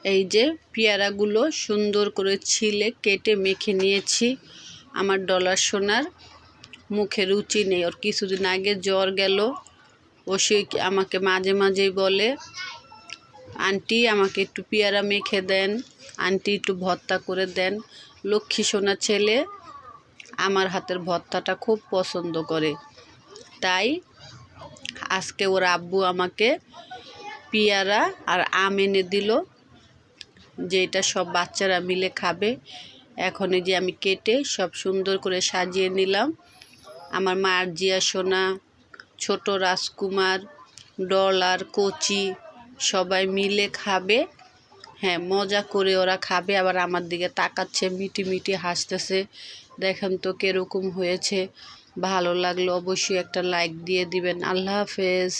এই যে পেয়ারাগুলো সুন্দর করে ছিলে কেটে মেখে নিয়েছি। আমার ডলার সোনার মুখে রুচি নেই, ওর কিছুদিন আগে জ্বর গেল। ও সে আমাকে মাঝে মাঝেই বলে, আন্টি আমাকে একটু পেয়ারা মেখে দেন, আন্টি একটু ভর্তা করে দেন। লক্ষ্মী সোনা ছেলে আমার হাতের ভর্তাটা খুব পছন্দ করে। তাই আজকে ওর আব্বু আমাকে পেয়ারা আর আম এনে দিল, যে এটা সব বাচ্চারা মিলে খাবে। এখন এই যে আমি কেটে সব সুন্দর করে সাজিয়ে নিলাম। আমার মার্জিয়া সোনা, ছোট রাজকুমার, ডলার, কচি সবাই মিলে খাবে। হ্যাঁ, মজা করে ওরা খাবে, আবার আমার দিকে তাকাচ্ছে, মিটি মিটি হাসতেছে। দেখেন তো কীরকম হয়েছে। ভালো লাগলো অবশ্যই একটা লাইক দিয়ে দিবেন। আল্লাহ হাফেজ।